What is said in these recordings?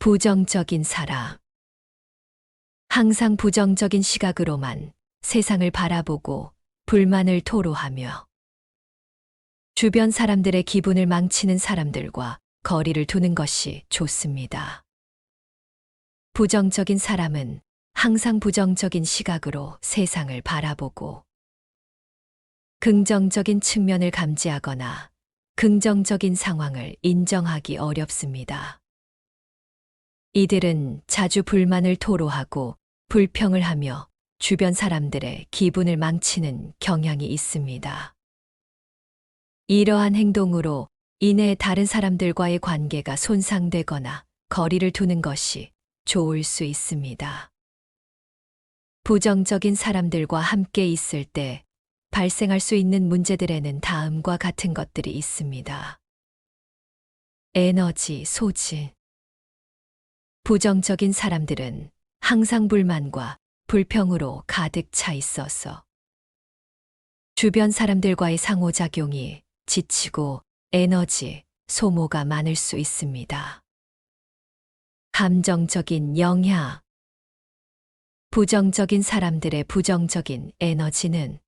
부정적인 사람. 항상 부정적인 시각으로만 세상을 바라보고 불만을 토로하며 주변 사람들의 기분을 망치는 사람들과 거리를 두는 것이 좋습니다. 부정적인 사람은 항상 부정적인 시각으로 세상을 바라보고 긍정적인 측면을 감지하거나 긍정적인 상황을 인정하기 어렵습니다. 이들은 자주 불만을 토로하고 불평을 하며 주변 사람들의 기분을 망치는 경향이 있습니다. 이러한 행동으로 인해 다른 사람들과의 관계가 손상되거나 거리를 두는 것이 좋을 수 있습니다. 부정적인 사람들과 함께 있을 때 발생할 수 있는 문제들에는 다음과 같은 것들이 있습니다. 에너지 소진. 부정적인 사람들은 항상 불만과 불평으로 가득 차 있어서 주변 사람들과의 상호작용이 지치고 에너지 소모가 많을 수 있습니다. 감정적인 영향. 부정적인 사람들의 부정적인 에너지는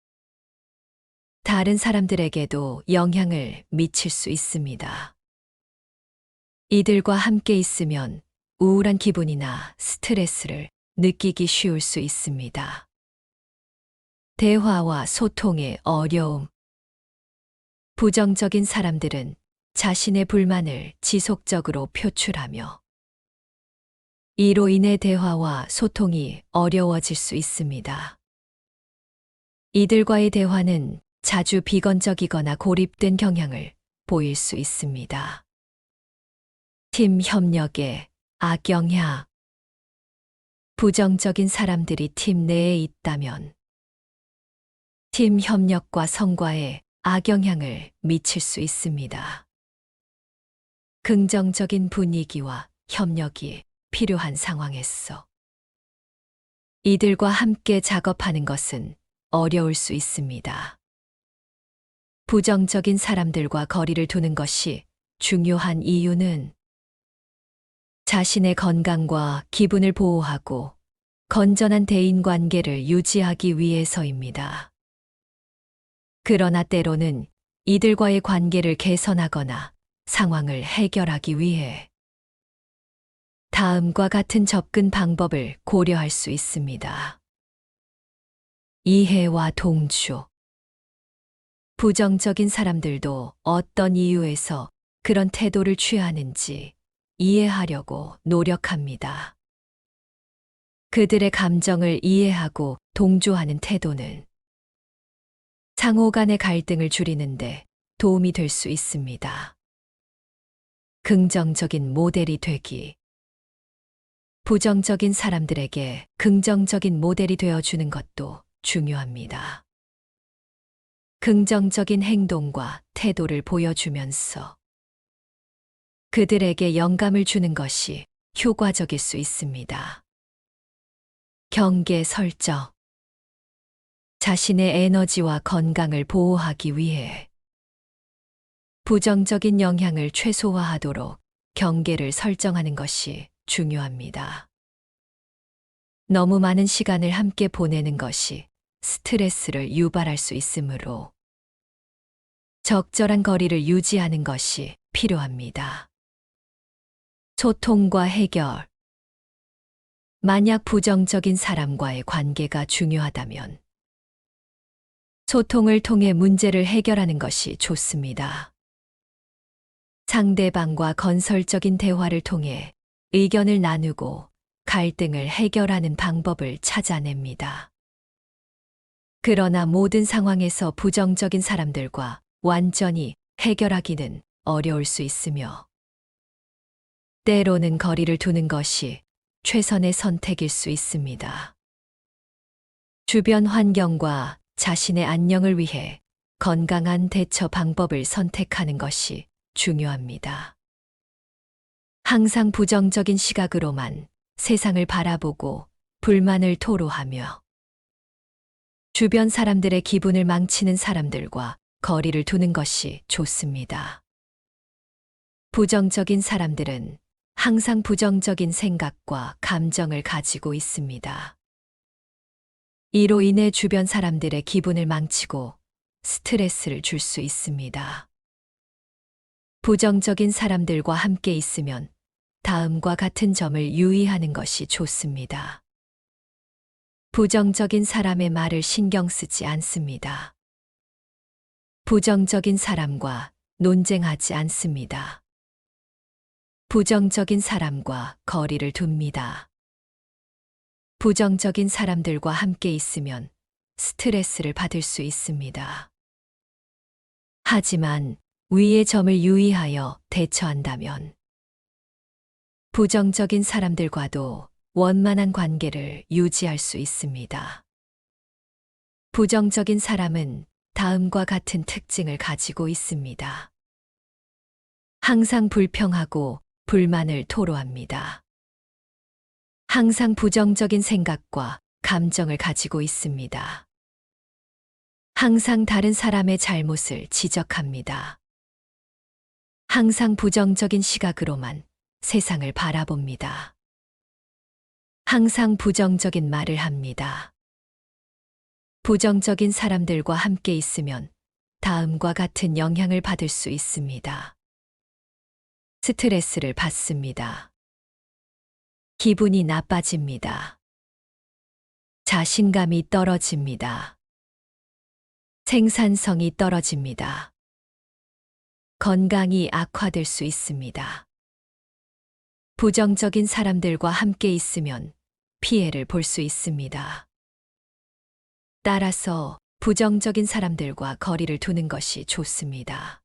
다른 사람들에게도 영향을 미칠 수 있습니다. 이들과 함께 있으면 우울한 기분이나 스트레스를 느끼기 쉬울 수 있습니다. 대화와 소통의 어려움. 부정적인 사람들은 자신의 불만을 지속적으로 표출하며 이로 인해 대화와 소통이 어려워질 수 있습니다. 이들과의 대화는 자주 비건적이거나 고립된 경향을 보일 수 있습니다. 팀 협력의 악영향. 부정적인 사람들이 팀 내에 있다면 팀 협력과 성과에 악영향을 미칠 수 있습니다. 긍정적인 분위기와 협력이 필요한 상황에서 이들과 함께 작업하는 것은 어려울 수 있습니다. 부정적인 사람들과 거리를 두는 것이 중요한 이유는 자신의 건강과 기분을 보호하고 건전한 대인관계를 유지하기 위해서입니다. 그러나 때로는 이들과의 관계를 개선하거나 상황을 해결하기 위해 다음과 같은 접근 방법을 고려할 수 있습니다. 이해와 동조. 부정적인 사람들도 어떤 이유에서 그런 태도를 취하는지 이해하려고 노력합니다. 그들의 감정을 이해하고 동조하는 태도는 상호 간의 갈등을 줄이는데 도움이 될 수 있습니다. 긍정적인 모델이 되기. 부정적인 사람들에게 긍정적인 모델이 되어주는 것도 중요합니다. 긍정적인 행동과 태도를 보여주면서 그들에게 영감을 주는 것이 효과적일 수 있습니다. 경계 설정. 자신의 에너지와 건강을 보호하기 위해 부정적인 영향을 최소화하도록 경계를 설정하는 것이 중요합니다. 너무 많은 시간을 함께 보내는 것이 스트레스를 유발할 수 있으므로 적절한 거리를 유지하는 것이 필요합니다. 소통과 해결. 만약 부정적인 사람과의 관계가 중요하다면 소통을 통해 문제를 해결하는 것이 좋습니다. 상대방과 건설적인 대화를 통해 의견을 나누고 갈등을 해결하는 방법을 찾아냅니다. 그러나 모든 상황에서 부정적인 사람들과 완전히 해결하기는 어려울 수 있으며 때로는 거리를 두는 것이 최선의 선택일 수 있습니다. 주변 환경과 자신의 안녕을 위해 건강한 대처 방법을 선택하는 것이 중요합니다. 항상 부정적인 시각으로만 세상을 바라보고 불만을 토로하며 주변 사람들의 기분을 망치는 사람들과 거리를 두는 것이 좋습니다. 부정적인 사람들은 항상 부정적인 생각과 감정을 가지고 있습니다. 이로 인해 주변 사람들의 기분을 망치고 스트레스를 줄 수 있습니다. 부정적인 사람들과 함께 있으면 다음과 같은 점을 유의하는 것이 좋습니다. 부정적인 사람의 말을 신경 쓰지 않습니다. 부정적인 사람과 논쟁하지 않습니다. 부정적인 사람과 거리를 둡니다. 부정적인 사람들과 함께 있으면 스트레스를 받을 수 있습니다. 하지만 위의 점을 유의하여 대처한다면 부정적인 사람들과도 원만한 관계를 유지할 수 있습니다. 부정적인 사람은 다음과 같은 특징을 가지고 있습니다. 항상 불평하고 불만을 토로합니다. 항상 부정적인 생각과 감정을 가지고 있습니다. 항상 다른 사람의 잘못을 지적합니다. 항상 부정적인 시각으로만 세상을 바라봅니다. 항상 부정적인 말을 합니다. 부정적인 사람들과 함께 있으면 다음과 같은 영향을 받을 수 있습니다. 스트레스를 받습니다. 기분이 나빠집니다. 자신감이 떨어집니다. 생산성이 떨어집니다. 건강이 악화될 수 있습니다. 부정적인 사람들과 함께 있으면 피해를 볼 수 있습니다. 따라서 부정적인 사람들과 거리를 두는 것이 좋습니다.